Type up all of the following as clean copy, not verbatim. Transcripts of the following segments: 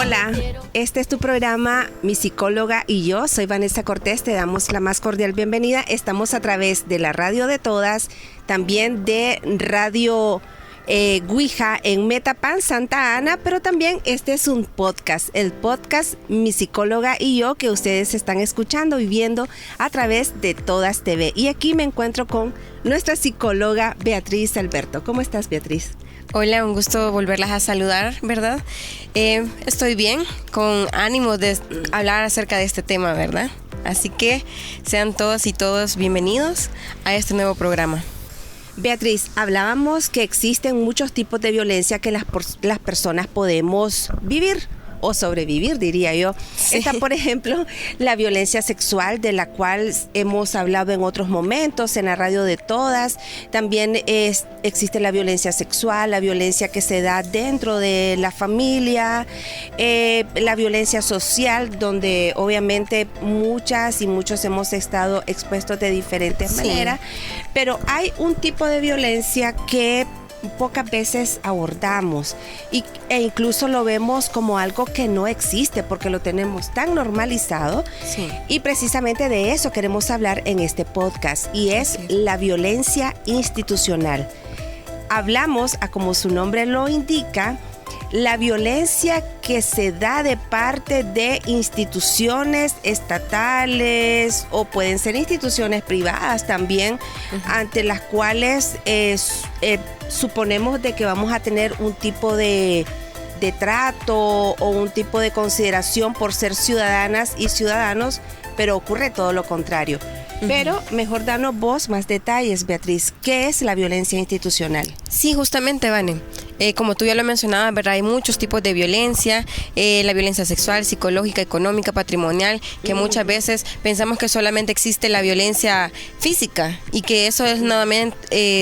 Hola, este es tu programa Mi Psicóloga y yo, soy Vanessa Cortés, te damos la más cordial bienvenida. Estamos a través de la radio de todas, también de Radio Guija en Metapan, Santa Ana, pero también este es un podcast, el podcast Mi Psicóloga y yo, que ustedes están escuchando y viendo a través de Todas TV. Y aquí me encuentro con nuestra psicóloga Beatriz Alberto. ¿Cómo estás, Beatriz? Hola, un gusto volverlas a saludar, ¿verdad? Estoy bien, con ánimo de hablar acerca de este tema, ¿verdad? Así que sean todos y todos bienvenidos a este nuevo programa. Beatriz, hablábamos que existen muchos tipos de violencia que las personas podemos vivir o sobrevivir, diría yo. Sí. Está, por ejemplo, la violencia sexual, de la cual hemos hablado en otros momentos en la radio de todas. También existe la violencia sexual, la violencia que se da dentro de la familia, la violencia social, donde obviamente muchas y muchos hemos estado expuestos de diferentes maneras, pero hay un tipo de violencia que pocas veces abordamos e incluso lo vemos como algo que no existe porque lo tenemos tan normalizado. Sí. Y precisamente de eso queremos hablar en este podcast, y es la violencia institucional. Hablamos, como su nombre lo indica, la violencia que se da de parte de instituciones estatales o pueden ser instituciones privadas también, ante las cuales suponemos de que vamos a tener un tipo de trato o un tipo de consideración por ser ciudadanas y ciudadanos, pero ocurre todo lo contrario. Pero mejor danos vos más detalles, Beatriz. ¿Qué es la violencia institucional? Sí, justamente, Vane. Como tú ya lo mencionabas, ¿verdad? Hay muchos tipos de violencia, la violencia sexual, psicológica, económica, patrimonial, que muchas veces pensamos que solamente existe la violencia física y que eso es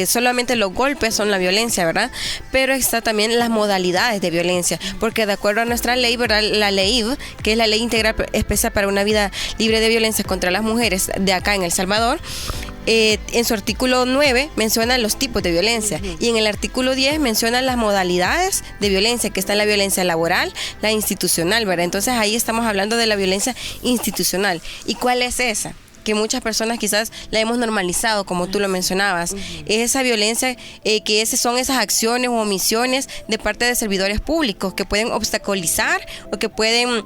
solamente los golpes son la violencia, ¿verdad? Pero está también las modalidades de violencia, porque de acuerdo a nuestra ley, ¿verdad? La LEIV, que es la Ley Integral Especial para una Vida Libre de Violencia contra las Mujeres de acá en El Salvador, en su artículo 9 menciona los tipos de violencia, y en el artículo 10 menciona las modalidades de violencia, que está la violencia laboral, la institucional, ¿verdad? Entonces ahí estamos hablando de la violencia institucional. ¿Y cuál es esa? Que muchas personas quizás la hemos normalizado, como tú lo mencionabas. Es esa violencia que son esas acciones o omisiones de parte de servidores públicos que pueden obstaculizar o que pueden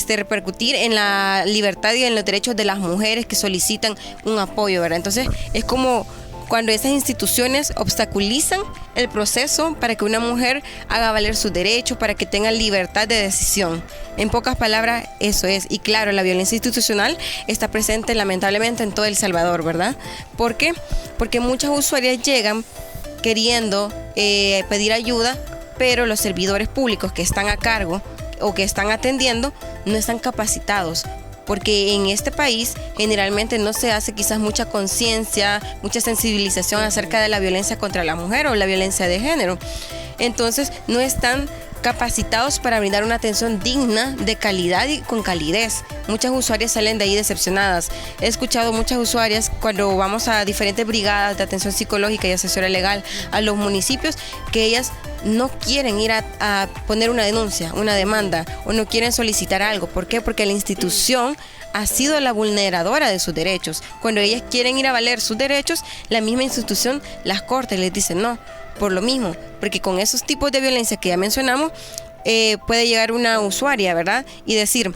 repercutir en la libertad y en los derechos de las mujeres que solicitan un apoyo, ¿verdad? Entonces es como cuando esas instituciones obstaculizan el proceso para que una mujer haga valer sus derechos, para que tenga libertad de decisión. En pocas palabras, eso es. Y claro, la violencia institucional está presente lamentablemente en todo El Salvador, ¿verdad? ¿Por qué? Porque muchas usuarias llegan queriendo pedir ayuda, pero los servidores públicos que están a cargo o que están atendiendo no están capacitados. Porque en este país generalmente no se hace quizás mucha conciencia, mucha sensibilización acerca de la violencia contra la mujer o la violencia de género. Entonces no están capacitados para brindar una atención digna, de calidad y con calidez. Muchas usuarias salen de ahí decepcionadas. He escuchado muchas usuarias cuando vamos a diferentes brigadas de atención psicológica y asesoría legal a los municipios, que ellas no quieren ir a poner una denuncia, una demanda, o no quieren solicitar algo. ¿Por qué? Porque la institución ha sido la vulneradora de sus derechos. Cuando ellas quieren ir a valer sus derechos, la misma institución las corta y les dice no, por lo mismo, porque con esos tipos de violencia que ya mencionamos, puede llegar una usuaria, ¿verdad? Y decir,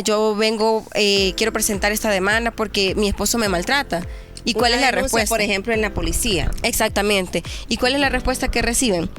yo vengo, quiero presentar esta demanda porque mi esposo me maltrata. ¿Y cuál es la respuesta? Por ejemplo, en la policía. Exactamente. ¿Y cuál es la respuesta que reciben?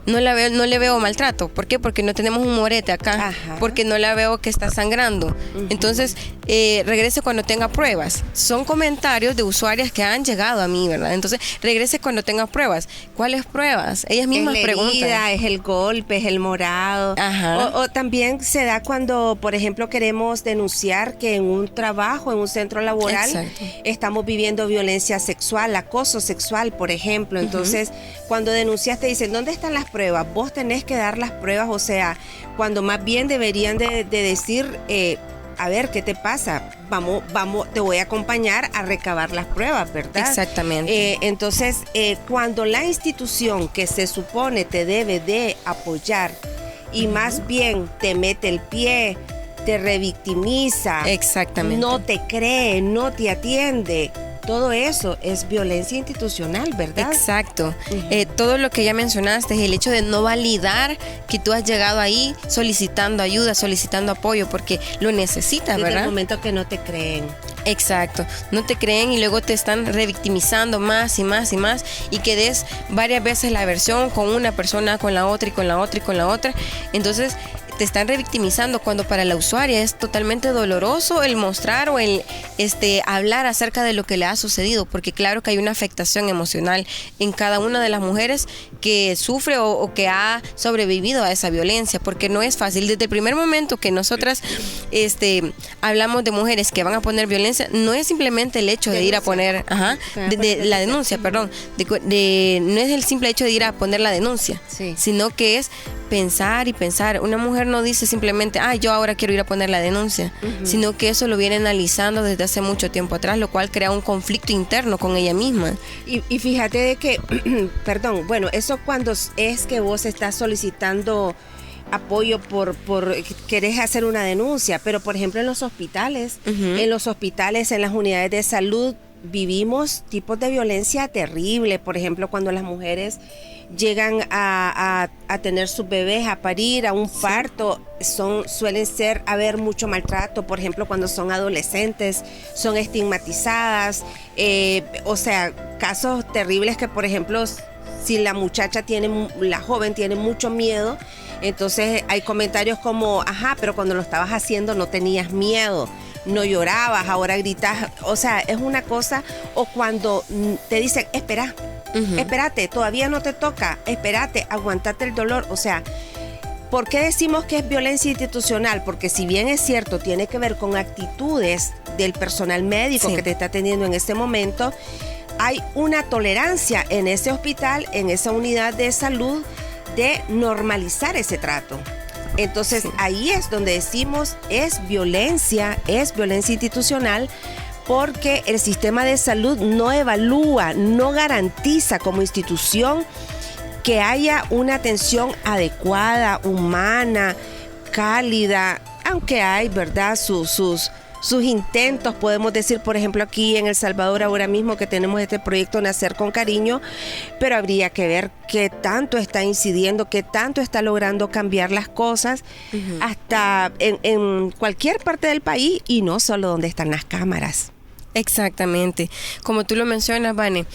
No le veo maltrato. ¿Por qué? Porque no tenemos un morete acá. Ajá. Porque no la veo que está sangrando. Entonces, regrese cuando tenga pruebas. Son comentarios de usuarias que han llegado a mí, ¿verdad? Entonces, regrese cuando tenga pruebas. ¿Cuáles pruebas? Ellas mismas preguntan. Es la herida, es el golpe, es el morado. Ajá. O también se da cuando, por ejemplo, queremos denunciar que en un trabajo, en un centro laboral, estamos viviendo violencia sexual, acoso sexual, por ejemplo. Entonces, cuando denuncias te dicen, ¿dónde están las pruebas? Vos tenés que dar las pruebas, o sea, cuando más bien deberían de decir, a ver, ¿qué te pasa? Vamos, te voy a acompañar a recabar las pruebas, ¿verdad? Exactamente. Entonces, cuando la institución que se supone te debe de apoyar y más bien te mete el pie, te revictimiza, exactamente, no te cree, no te atiende. Todo eso es violencia institucional, ¿verdad? Exacto. Todo lo que ya mencionaste, el hecho de no validar que tú has llegado ahí solicitando ayuda, solicitando apoyo, porque lo necesitas, ¿verdad? Desde el momento que no te creen. Exacto, no te creen y luego te están revictimizando más y más y más, y que des varias veces la versión con una persona, con la otra y con la otra y con la otra. Entonces te están revictimizando, cuando para la usuaria es totalmente doloroso el mostrar o el hablar acerca de lo que le ha sucedido, porque claro que hay una afectación emocional en cada una de las mujeres que sufre o que ha sobrevivido a esa violencia, porque no es fácil. Desde el primer momento que nosotras hablamos de mujeres que van a poner violencia, no es simplemente el hecho de ir a poner la denuncia, perdón, no es el simple hecho de ir a poner la denuncia, sí, sino que es pensar y pensar. Una mujer no dice simplemente, yo ahora quiero ir a poner la denuncia, sino que eso lo viene analizando desde hace mucho tiempo atrás, lo cual crea un conflicto interno con ella misma. Y fíjate de que, perdón, bueno, eso cuando es que vos estás solicitando apoyo por querés hacer una denuncia, pero por ejemplo en los hospitales, en las unidades de salud, vivimos tipos de violencia terrible. Por ejemplo, cuando las mujeres llegan a tener sus bebés, a parir, a un parto, suelen haber mucho maltrato. Por ejemplo, cuando son adolescentes, son estigmatizadas, o sea, casos terribles que, por ejemplo, si la joven tiene mucho miedo, entonces hay comentarios como, pero cuando lo estabas haciendo no tenías miedo, no llorabas, ahora gritas. O sea, es una cosa. O cuando te dicen, espérate, todavía no te toca, espérate, aguantate el dolor. O sea, ¿por qué decimos que es violencia institucional? Porque si bien es cierto, tiene que ver con actitudes del personal médico que te está atendiendo en este momento, hay una tolerancia en ese hospital, en esa unidad de salud, de normalizar ese trato. Entonces ahí es donde decimos es violencia institucional, porque el sistema de salud no evalúa, no garantiza como institución que haya una atención adecuada, humana, cálida, aunque hay, ¿verdad?, sus intentos. Podemos decir, por ejemplo, aquí en El Salvador ahora mismo que tenemos este proyecto Nacer con Cariño, pero habría que ver qué tanto está incidiendo, qué tanto está logrando cambiar las cosas, hasta en cualquier parte del país, y no solo donde están las cámaras. Exactamente, como tú lo mencionas, Vane,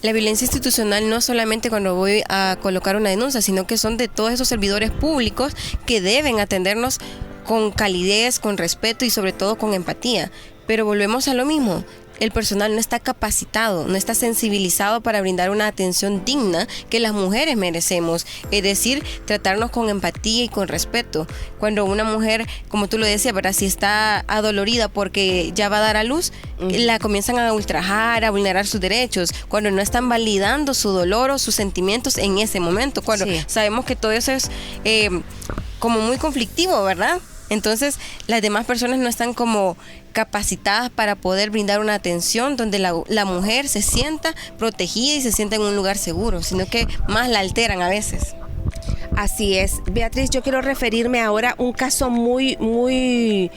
la violencia institucional no solamente cuando voy a colocar una denuncia, sino que son de todos esos servidores públicos que deben atendernos con calidez, con respeto y sobre todo con empatía. Pero volvemos a lo mismo, el personal no está capacitado, no está sensibilizado para brindar una atención digna que las mujeres merecemos, es decir, tratarnos con empatía y con respeto. Cuando una mujer, como tú lo decías, ¿verdad?, si está adolorida porque ya va a dar a luz, la comienzan a ultrajar, a vulnerar sus derechos, cuando no están validando su dolor o sus sentimientos en ese momento, cuando sabemos que todo eso es como muy conflictivo, ¿verdad? Entonces, las demás personas no están como capacitadas para poder brindar una atención donde la mujer se sienta protegida y se sienta en un lugar seguro, sino que más la alteran a veces. Así es. Beatriz, yo quiero referirme ahora a un caso muy, muy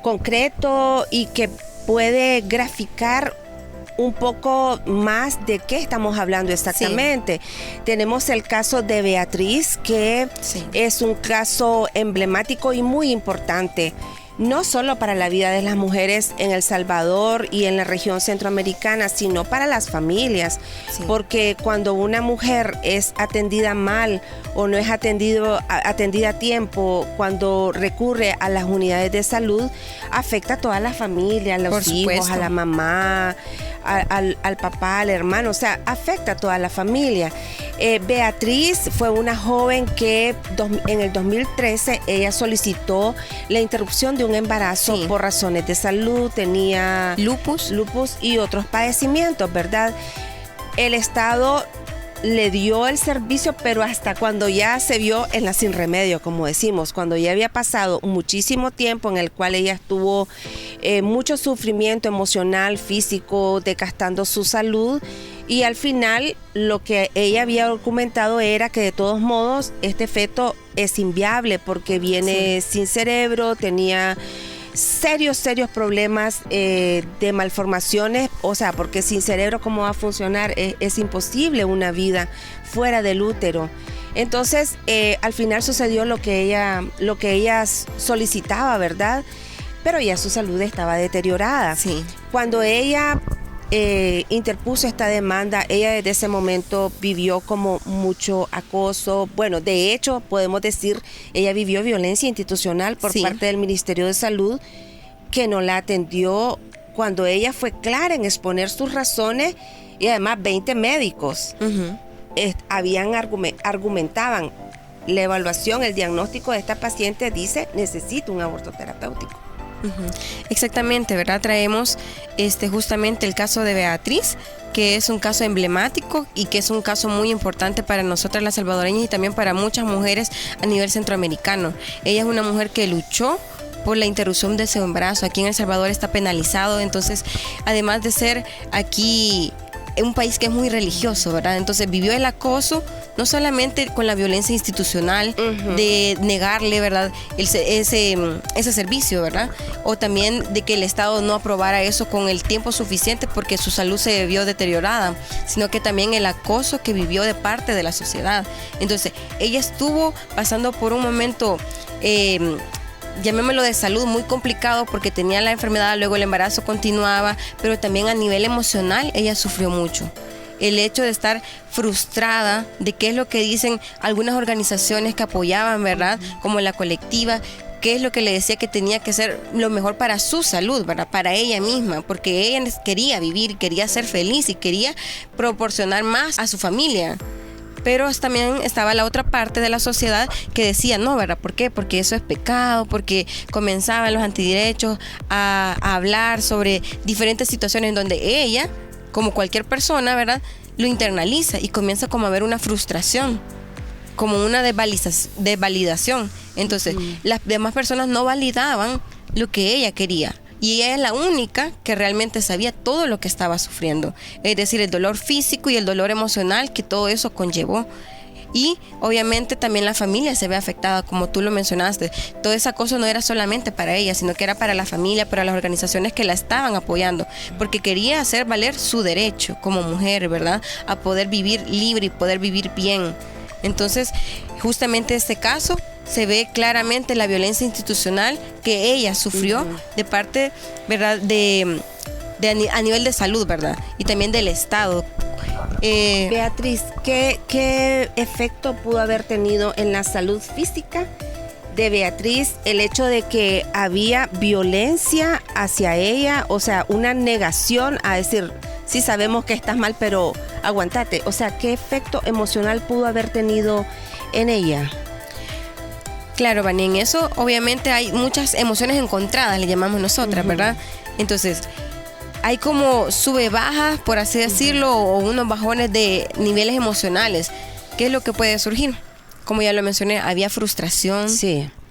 concreto y que puede graficar un poco más de qué estamos hablando exactamente. Tenemos el caso de Beatriz, que es un caso emblemático y muy importante, no solo para la vida de las mujeres en El Salvador y en la región centroamericana, sino para las familias, porque cuando una mujer es atendida mal o no es atendida a tiempo, cuando recurre a las unidades de salud, afecta a toda la familia, a los hijos, a la mamá, al papá, al hermano, o sea, afecta a toda la familia. Beatriz fue una joven que en el 2013 ella solicitó la interrupción de un embarazo por razones de salud, tenía lupus y otros padecimientos, ¿verdad? El Estado le dio el servicio, pero hasta cuando ya se vio en la sin remedio, como decimos, cuando ya había pasado muchísimo tiempo en el cual ella estuvo mucho sufrimiento emocional, físico, desgastando su salud, y al final lo que ella había documentado era que de todos modos este feto es inviable porque viene sin cerebro, tenía serios problemas de malformaciones, o sea, porque sin cerebro, ¿cómo va a funcionar? Es imposible una vida fuera del útero. Entonces, al final sucedió lo que ella solicitaba, ¿verdad? Pero ya su salud estaba deteriorada. Sí. Cuando ella interpuso esta demanda, ella desde ese momento vivió como mucho acoso. Bueno, de hecho, podemos decir, ella vivió violencia institucional por parte del Ministerio de Salud, que no la atendió cuando ella fue clara en exponer sus razones, y además 20 médicos argumentaban la evaluación, el diagnóstico de esta paciente dice, necesita un aborto terapéutico. Exactamente, ¿verdad? Traemos justamente el caso de Beatriz, que es un caso emblemático y que es un caso muy importante para nosotras las salvadoreñas y también para muchas mujeres a nivel centroamericano. Ella es una mujer que luchó por la interrupción de su embarazo. Aquí en El Salvador está penalizado, entonces, además de ser aquí un país que es muy religioso, ¿verdad? Entonces vivió el acoso, no solamente con la violencia institucional, de negarle, ¿verdad?, ese servicio, ¿verdad? O también de que el Estado no aprobara eso con el tiempo suficiente porque su salud se vio deteriorada, sino que también el acoso que vivió de parte de la sociedad. Entonces, ella estuvo pasando por un momento llamémoslo de salud muy complicado porque tenía la enfermedad, luego el embarazo continuaba, pero también a nivel emocional ella sufrió mucho. El hecho de estar frustrada de qué es lo que dicen algunas organizaciones que apoyaban, ¿verdad?, como la colectiva, qué es lo que le decía que tenía que ser lo mejor para su salud, ¿verdad?, para ella misma, porque ella quería vivir, quería ser feliz y quería proporcionar más a su familia. Pero también estaba la otra parte de la sociedad que decía, no, ¿verdad? ¿Por qué? Porque eso es pecado, porque comenzaban los antiderechos a hablar sobre diferentes situaciones en donde ella, como cualquier persona, ¿verdad?, lo internaliza y comienza como a haber una frustración, como una desvalidación. Entonces, las demás personas no validaban lo que ella quería. Y ella es la única que realmente sabía todo lo que estaba sufriendo. Es decir, el dolor físico y el dolor emocional que todo eso conllevó. Y obviamente también la familia se ve afectada, como tú lo mencionaste. Todo ese acoso no era solamente para ella, sino que era para la familia, para las organizaciones que la estaban apoyando. Porque quería hacer valer su derecho como mujer, ¿verdad?, a poder vivir libre y poder vivir bien. Entonces, justamente este caso se ve claramente la violencia institucional que ella sufrió de parte, ¿verdad?, a nivel de salud, ¿verdad?, y también del Estado. Beatriz, ¿qué efecto pudo haber tenido en la salud física de Beatriz el hecho de que había violencia hacia ella? O sea, una negación a decir, sí sabemos que estás mal, pero aguantate. O sea, ¿qué efecto emocional pudo haber tenido en ella? Claro, Vani, en eso obviamente hay muchas emociones encontradas, le llamamos nosotras, ¿verdad? Entonces, hay como sube-bajas, por así decirlo, o unos bajones de niveles emocionales. ¿Qué es lo que puede surgir? Como ya lo mencioné, había frustración,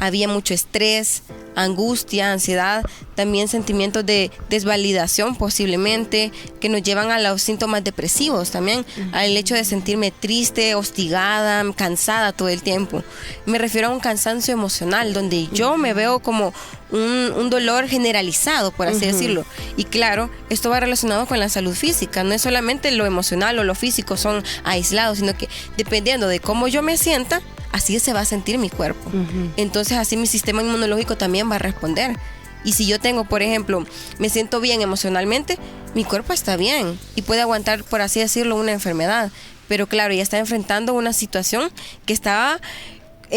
había mucho estrés, angustia, ansiedad, también sentimientos de desvalidación posiblemente, que nos llevan a los síntomas depresivos también, al hecho de sentirme triste, hostigada, cansada todo el tiempo. Me refiero a un cansancio emocional, donde yo me veo como un dolor generalizado, por así decirlo. Y claro, esto va relacionado con la salud física, no es solamente lo emocional o lo físico son aislados, sino que dependiendo de cómo yo me sienta, así se va a sentir mi cuerpo. Entonces así mi sistema inmunológico también va a responder. Y si yo tengo, por ejemplo, me siento bien emocionalmente, mi cuerpo está bien y puede aguantar, por así decirlo, una enfermedad. Pero claro, ya está enfrentando una situación que estaba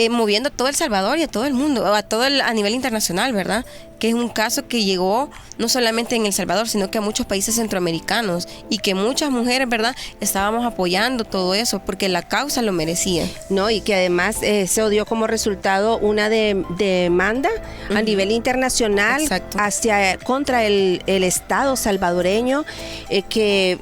moviendo a todo El Salvador y a todo el mundo, a nivel internacional, ¿verdad? Que es un caso que llegó no solamente en El Salvador, sino que a muchos países centroamericanos y que muchas mujeres, ¿verdad?, estábamos apoyando todo eso porque la causa lo merecía. No, y que además se dio como resultado una demanda a nivel internacional contra el Estado salvadoreño, que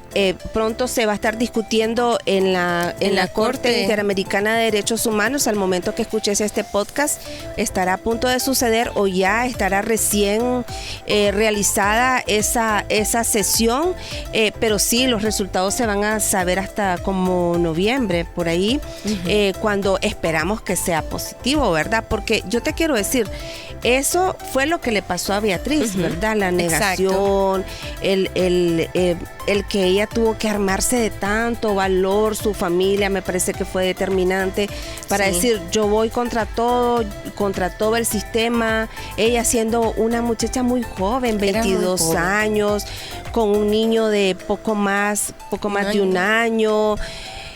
pronto se va a estar discutiendo en la Corte Interamericana de Derechos Humanos, al momento que que escuches este podcast, estará a punto de suceder o ya estará recién realizada esa sesión, pero sí, los resultados se van a saber hasta como noviembre, por ahí, cuando esperamos que sea positivo, ¿verdad? Porque yo te quiero decir, eso fue lo que le pasó a Beatriz, ¿verdad? La negación, el que ella tuvo que armarse de tanto valor, su familia me parece que fue determinante para decir, yo voy contra todo el sistema. Ella siendo una muchacha muy joven, 22 años, con un niño de poco más de un año.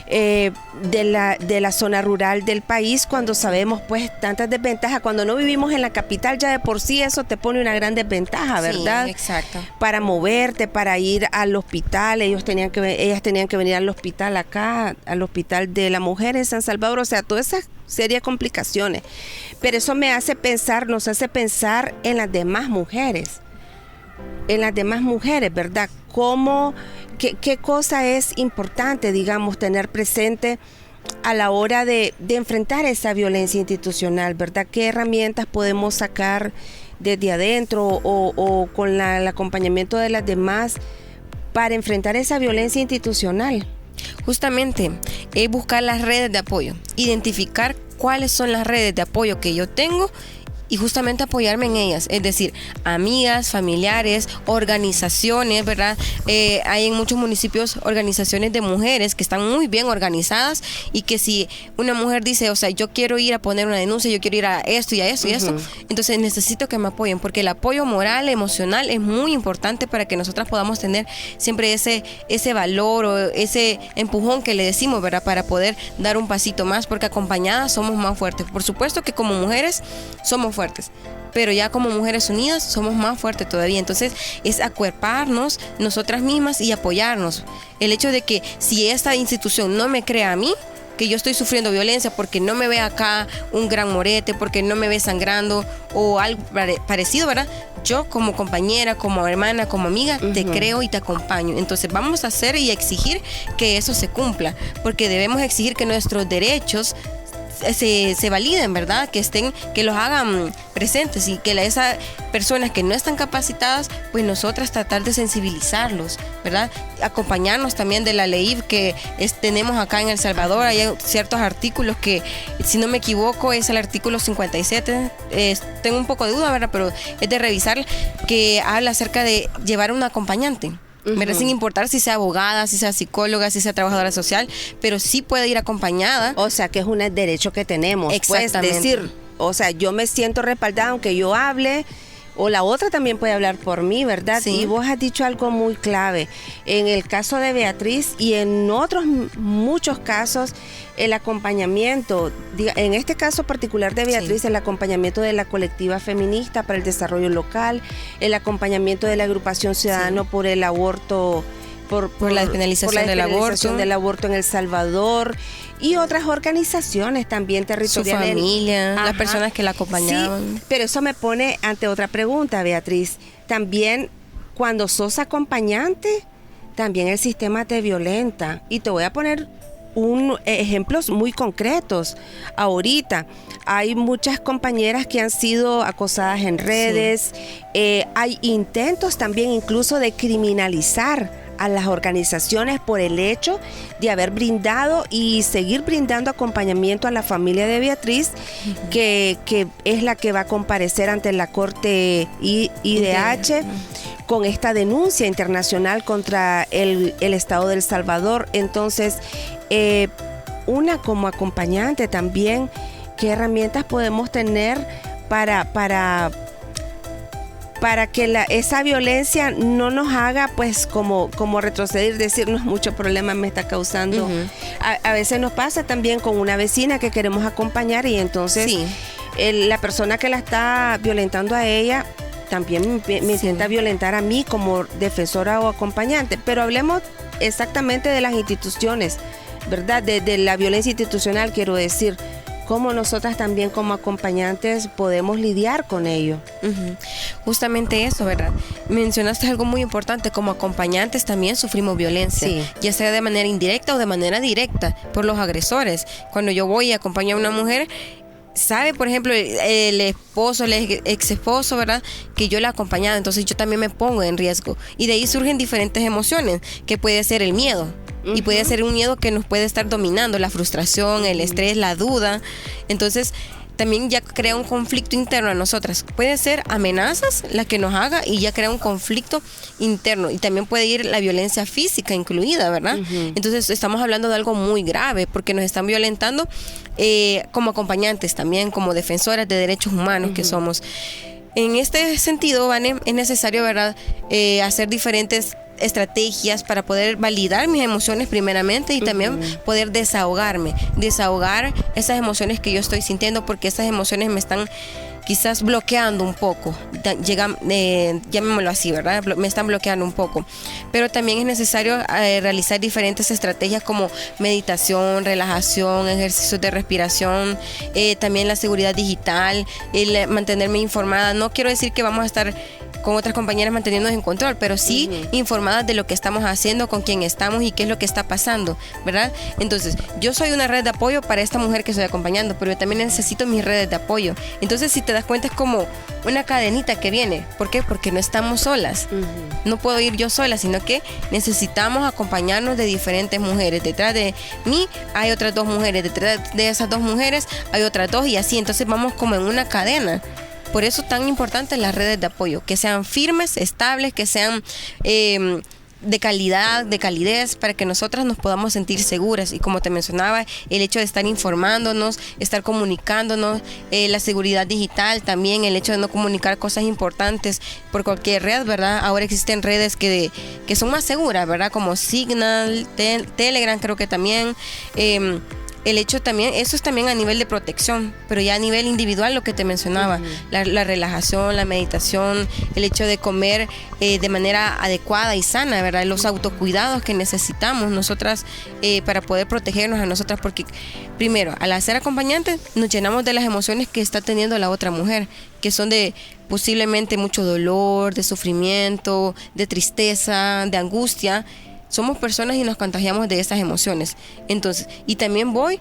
De la zona rural del país, cuando sabemos pues tantas desventajas, cuando no vivimos en la capital, ya de por sí eso te pone una gran desventaja, ¿verdad? Sí, exacto. Para moverte, para ir al hospital, ellas tenían que venir al hospital acá, al hospital de la mujer en San Salvador, o sea, todas esas serias complicaciones. Pero eso nos hace pensar en las demás mujeres, ¿verdad? ¿Qué cosa es importante, digamos, tener presente a la hora de enfrentar esa violencia institucional, ¿verdad? ¿Qué herramientas podemos sacar desde adentro o con el acompañamiento de las demás para enfrentar esa violencia institucional? Justamente, es buscar las redes de apoyo, identificar cuáles son las redes de apoyo que yo tengo y justamente apoyarme en ellas, es decir, amigas, familiares, organizaciones, ¿verdad? Hay en muchos municipios organizaciones de mujeres que están muy bien organizadas y que si una mujer dice, o sea, yo quiero ir a poner una denuncia, yo quiero ir a esto y a esto y a esto, entonces necesito que me apoyen, porque el apoyo moral, emocional es muy importante para que nosotras podamos tener siempre ese valor o ese empujón que le decimos, ¿verdad? Para poder dar un pasito más, porque acompañadas somos más fuertes. Por supuesto que como mujeres somos fuertes, pero ya como mujeres unidas somos más fuertes todavía. Entonces es acuerparnos nosotras mismas y apoyarnos. El hecho de que si esta institución no me crea a mí que yo estoy sufriendo violencia porque no me ve acá un gran morete, porque no me ve sangrando o algo parecido, ¿verdad? Yo como compañera, como hermana, como amiga, te creo y te acompaño. Entonces vamos a hacer y exigir que eso se cumpla, porque debemos exigir que nuestros derechos se validen, ¿verdad? Que los hagan presentes y que esas personas que no están capacitadas, pues nosotras tratar de sensibilizarlos, ¿verdad? Acompañarnos también de la ley que tenemos acá en El Salvador. Hay ciertos artículos que, si no me equivoco, es el artículo 57, tengo un poco de duda, ¿verdad? Pero es de revisar, que habla acerca de llevar un acompañante. Sin importar si sea abogada, si sea psicóloga, si sea trabajadora social, pero sí puede ir acompañada. O sea, que es un derecho que tenemos. Exactamente. Pues decir, o sea, yo me siento respaldada aunque yo hable, o la otra también puede hablar por mí, ¿verdad? Sí. Y vos has dicho algo muy clave. En el caso de Beatriz y en otros muchos casos, el acompañamiento, en este caso particular de Beatriz, el acompañamiento de la colectiva feminista para el desarrollo local, el acompañamiento de la agrupación Ciudadano por el aborto, por la despenalización del aborto en El Salvador, y otras organizaciones también territoriales. Su familia, las personas que la acompañaban. Sí, pero eso me pone ante otra pregunta, Beatriz. También, cuando sos acompañante, también el sistema te violenta. Y te voy a poner ejemplos muy concretos. Ahorita hay muchas compañeras que han sido acosadas en redes. Hay intentos también incluso de criminalizar a las organizaciones por el hecho de haber brindado y seguir brindando acompañamiento a la familia de Beatriz, que es la que va a comparecer ante la Corte IDH con esta denuncia internacional contra el Estado de El Salvador. Entonces, una como acompañante también, ¿qué herramientas podemos tener para que esa violencia no nos haga pues como retroceder, decirnos mucho problema me está causando? A veces nos pasa también con una vecina que queremos acompañar y entonces la persona que la está violentando a ella también me intenta violentar a mí como defensora o acompañante. Pero hablemos exactamente de las instituciones, ¿verdad? De la violencia institucional, quiero decir. Cómo nosotras también como acompañantes podemos lidiar con ello. Justamente eso, ¿verdad? Mencionaste algo muy importante, como acompañantes también sufrimos violencia, ya sea de manera indirecta o de manera directa por los agresores. Cuando yo voy y acompaño a una mujer, sabe, por ejemplo, el esposo, el ex esposo, ¿verdad? Que yo la he acompañado, entonces yo también me pongo en riesgo. Y de ahí surgen diferentes emociones, que puede ser el miedo. Y puede ser un miedo que nos puede estar dominando, la frustración, el estrés, la duda. Entonces, también ya crea un conflicto interno a nosotras. Puede ser amenazas la que nos haga y ya crea un conflicto interno. Y también puede ir la violencia física incluida, ¿verdad? Entonces estamos hablando de algo muy grave porque nos están violentando como acompañantes también, como defensoras de derechos humanos que somos. En este sentido, Vane, es necesario, ¿verdad?, hacer diferentes estrategias para poder validar mis emociones primeramente y también poder desahogar esas emociones que yo estoy sintiendo, porque esas emociones me están quizás bloqueando un poco, llamémoslo así, ¿verdad? Me están bloqueando un poco. Pero también es necesario realizar diferentes estrategias como meditación, relajación, ejercicios de respiración, también la seguridad digital, el mantenerme informada. No quiero decir que vamos a estar con otras compañeras manteniéndonos en control, pero sí informadas de lo que estamos haciendo, con quién estamos y qué es lo que está pasando, ¿verdad? Entonces, yo soy una red de apoyo para esta mujer que estoy acompañando, pero yo también necesito mis redes de apoyo. Entonces, si te das cuenta, es como una cadenita que viene. ¿Por qué? Porque no estamos solas. No puedo ir yo sola, sino que necesitamos acompañarnos de diferentes mujeres. Detrás de mí hay otras 2 mujeres, detrás de esas 2 mujeres hay otras 2 y así. Entonces, vamos como en una cadena. Por eso tan importantes las redes de apoyo, que sean firmes, estables, que sean de calidad, de calidez, para que nosotras nos podamos sentir seguras. Y como te mencionaba, el hecho de estar informándonos, estar comunicándonos, la seguridad digital también, el hecho de no comunicar cosas importantes por cualquier red, ¿verdad? Ahora existen redes que son más seguras, ¿verdad? Como Signal, Telegram, creo que también. El hecho también, eso es también a nivel de protección, pero ya a nivel individual lo que te mencionaba, la relajación, la meditación, el hecho de comer de manera adecuada y sana, ¿verdad? Los autocuidados que necesitamos nosotras para poder protegernos a nosotras, porque primero, al ser acompañantes, nos llenamos de las emociones que está teniendo la otra mujer, que son de posiblemente mucho dolor, de sufrimiento, de tristeza, de angustia. Somos personas y nos contagiamos de esas emociones. Entonces, y también voy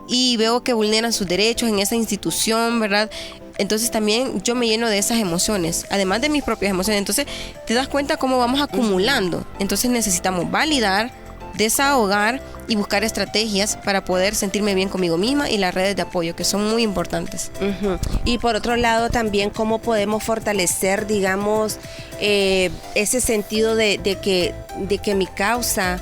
y veo que vulneran sus derechos en esa institución, ¿verdad? Entonces también yo me lleno de esas emociones, además de mis propias emociones. Entonces te das cuenta cómo vamos acumulando. Entonces necesitamos validar, desahogar y buscar estrategias para poder sentirme bien conmigo misma y las redes de apoyo, que son muy importantes. Y por otro lado también cómo podemos fortalecer, digamos, ese sentido de que mi causa,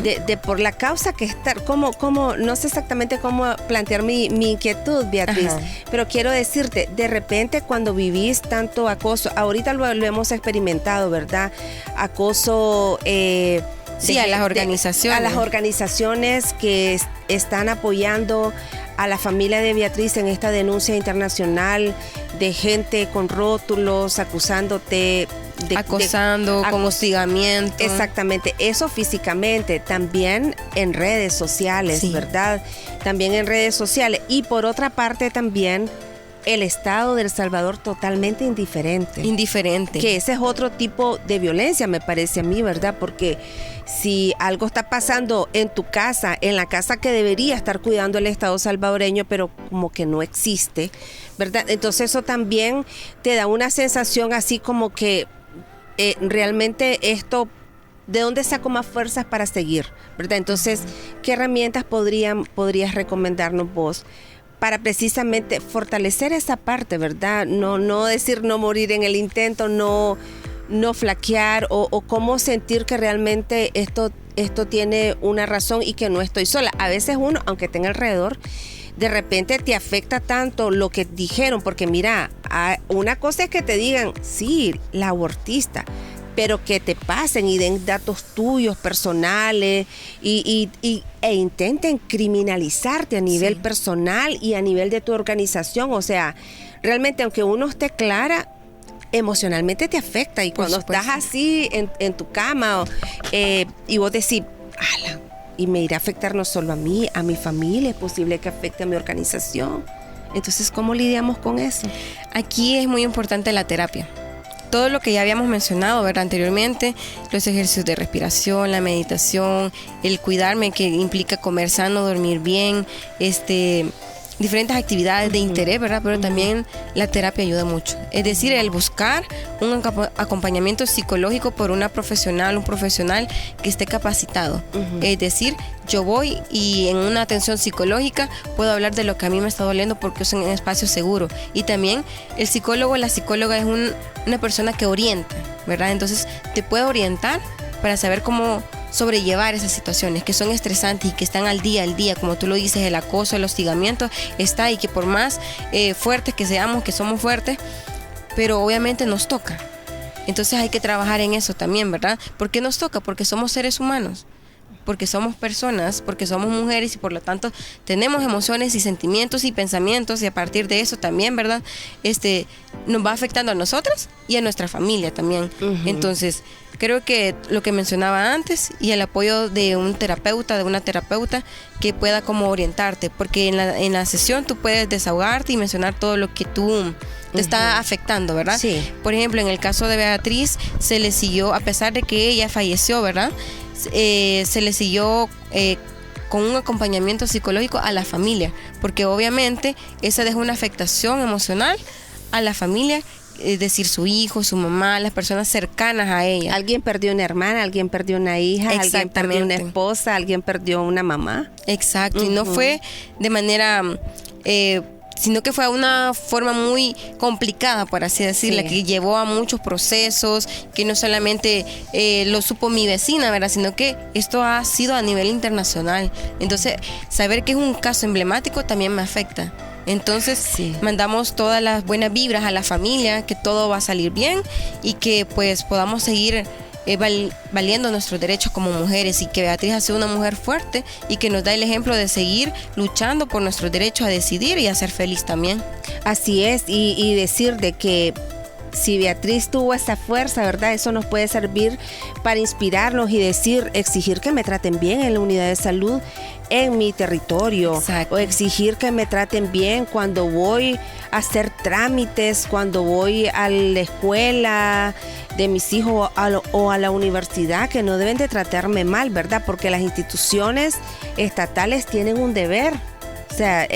de por la causa que estar, como no sé exactamente cómo plantear mi inquietud, Beatriz, pero quiero decirte, de repente cuando vivís tanto acoso, ahorita lo hemos experimentado, ¿verdad? Acoso sí, a las organizaciones. A las organizaciones que están apoyando a la familia de Beatriz en esta denuncia internacional de gente con rótulos acusándote. Acosando, con hostigamiento. Exactamente, eso físicamente, también en redes sociales, ¿verdad? También en redes sociales. Y por otra parte también el Estado de El Salvador totalmente indiferente. Que ese es otro tipo de violencia, me parece a mí, ¿verdad? Porque si algo está pasando en tu casa, en la casa que debería estar cuidando el Estado salvadoreño, pero como que no existe, ¿verdad? Entonces eso también te da una sensación así como que realmente esto, ¿de dónde saco más fuerzas para seguir? ¿Verdad? Entonces, ¿qué herramientas podrías recomendarnos vos para precisamente fortalecer esa parte, ¿verdad? No decir no morir en el intento, no flaquear o cómo sentir que realmente esto tiene una razón y que no estoy sola. A veces uno, aunque tenga alrededor, de repente te afecta tanto lo que dijeron, porque mira, una cosa es que te digan, sí, la abortista, pero que te pasen y den datos tuyos personales e intenten criminalizarte a nivel personal y a nivel de tu organización. O sea, realmente aunque uno esté clara, emocionalmente te afecta, y cuando estás así en tu cama y vos decís, ala, y me irá a afectar no solo a mí, a mi familia, es posible que afecte a mi organización. Entonces, ¿cómo lidiamos con eso? Aquí es muy importante la terapia. Todo lo que ya habíamos mencionado, ¿verdad? Anteriormente, los ejercicios de respiración, la meditación, el cuidarme, que implica comer sano, dormir bien, diferentes actividades de interés, ¿verdad? Pero también la terapia ayuda mucho. Es decir, el buscar un acompañamiento psicológico por una profesional, un profesional que esté capacitado. Es decir, yo voy y en una atención psicológica puedo hablar de lo que a mí me está doliendo porque es un espacio seguro. Y también el psicólogo o la psicóloga es una persona que orienta, ¿verdad? Entonces te puede orientar para saber cómo sobrellevar esas situaciones que son estresantes y que están al día, como tú lo dices, el acoso, el hostigamiento está, y que por más fuertes que seamos, que somos fuertes, pero obviamente nos toca. Entonces hay que trabajar en eso también, ¿verdad? ¿Por qué nos toca? Porque somos seres humanos, porque somos personas, porque somos mujeres y por lo tanto tenemos emociones y sentimientos y pensamientos, y a partir de eso también, ¿verdad? Nos va afectando a nosotras y a nuestra familia también. Entonces, creo que lo que mencionaba antes y el apoyo de un terapeuta, de una terapeuta que pueda como orientarte, porque en la sesión tú puedes desahogarte y mencionar todo lo que tú te está afectando, ¿verdad? Sí. Por ejemplo, en el caso de Beatriz, se le siguió, a pesar de que ella falleció, ¿verdad? Se le siguió con un acompañamiento psicológico a la familia, porque obviamente esa deja una afectación emocional a la familia, es decir, su hijo, su mamá, las personas cercanas a ella. Alguien perdió una hermana, alguien perdió una hija, alguien perdió una esposa, alguien perdió una mamá. Exacto, y no fue de manera... sino que fue una forma muy complicada, por así decirla, que llevó a muchos procesos, que no solamente lo supo mi vecina, ¿verdad? Sino que esto ha sido a nivel internacional. Entonces, saber que es un caso emblemático también me afecta. Entonces, mandamos todas las buenas vibras a la familia, que todo va a salir bien y que pues podamos seguir valiendo nuestros derechos como mujeres, y que Beatriz ha sido una mujer fuerte y que nos da el ejemplo de seguir luchando por nuestros derechos a decidir y a ser feliz también. Así es, y decir de que si Beatriz tuvo esa fuerza, ¿verdad? Eso nos puede servir para inspirarnos y exigir que me traten bien en la unidad de salud en mi territorio. Exacto. O exigir que me traten bien cuando voy a hacer trámites, cuando voy a la escuela de mis hijos o a la universidad, que no deben de tratarme mal, ¿verdad? Porque las instituciones estatales tienen un deber. O sea,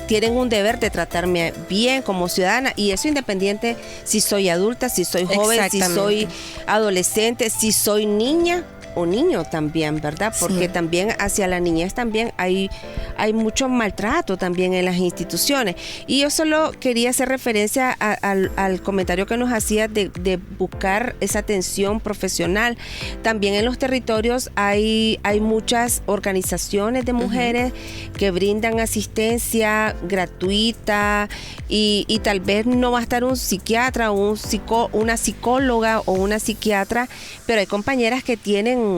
tienen un deber de tratarme bien como ciudadana, y eso independiente si soy adulta, si soy joven, si soy adolescente, si soy niña o niño también, ¿verdad? Porque también hacia la niñez también hay mucho maltrato también en las instituciones. Y yo solo quería hacer referencia al comentario que nos hacía de buscar esa atención profesional. También en los territorios hay muchas organizaciones de mujeres que brindan asistencia gratuita, y tal vez no va a estar un psiquiatra o una psicóloga o una psiquiatra, pero hay compañeras que tienen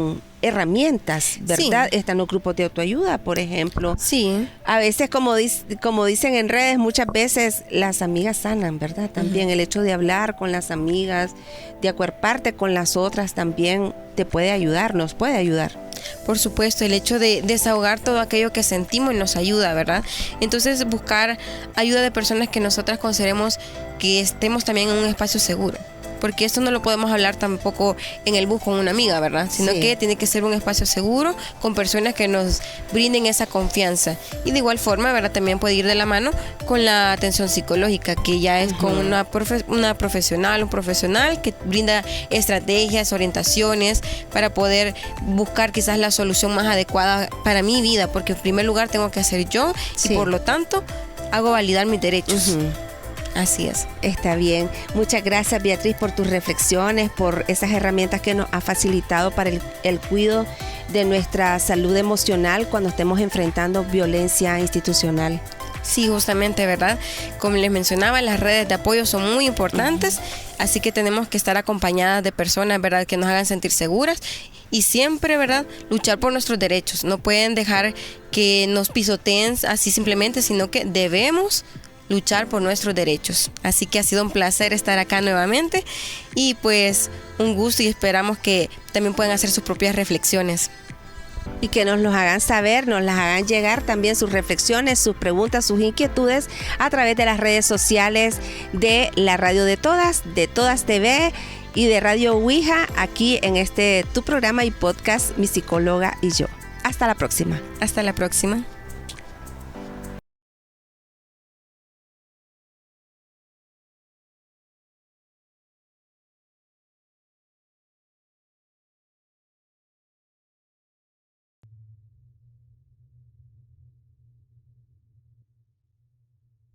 herramientas, ¿verdad? Están los grupos de autoayuda, por ejemplo. Sí. A veces, como dicen en redes, muchas veces las amigas sanan, ¿verdad? También el hecho de hablar con las amigas, de acuerparte con las otras, también te puede ayudar, nos puede ayudar. Por supuesto, el hecho de desahogar todo aquello que sentimos nos ayuda, ¿verdad? Entonces, buscar ayuda de personas que nosotras consideremos que estemos también en un espacio seguro. Porque esto no lo podemos hablar tampoco en el bus con una amiga, ¿verdad? Sino que tiene que ser un espacio seguro con personas que nos brinden esa confianza. Y de igual forma, ¿verdad? También puede ir de la mano con la atención psicológica, que ya es con una profesional, un profesional que brinda estrategias, orientaciones para poder buscar quizás la solución más adecuada para mi vida, porque en primer lugar tengo que hacer yo y por lo tanto hago validar mis derechos. Así es. Está bien. Muchas gracias, Beatriz, por tus reflexiones, por esas herramientas que nos ha facilitado para el cuidado de nuestra salud emocional cuando estemos enfrentando violencia institucional. Sí, justamente, ¿verdad? Como les mencionaba, las redes de apoyo son muy importantes, así que tenemos que estar acompañadas de personas, ¿verdad?, que nos hagan sentir seguras y siempre, ¿verdad?, luchar por nuestros derechos. No pueden dejar que nos pisoteen así simplemente, sino que debemos luchar por nuestros derechos. Así que ha sido un placer estar acá nuevamente y pues un gusto, y esperamos que también puedan hacer sus propias reflexiones. Y que nos los hagan saber, nos las hagan llegar también sus reflexiones, sus preguntas, sus inquietudes a través de las redes sociales de la Radio de Todas TV y de Radio Ouija, aquí en tu programa y podcast Mi Psicóloga y Yo. Hasta la próxima. Hasta la próxima.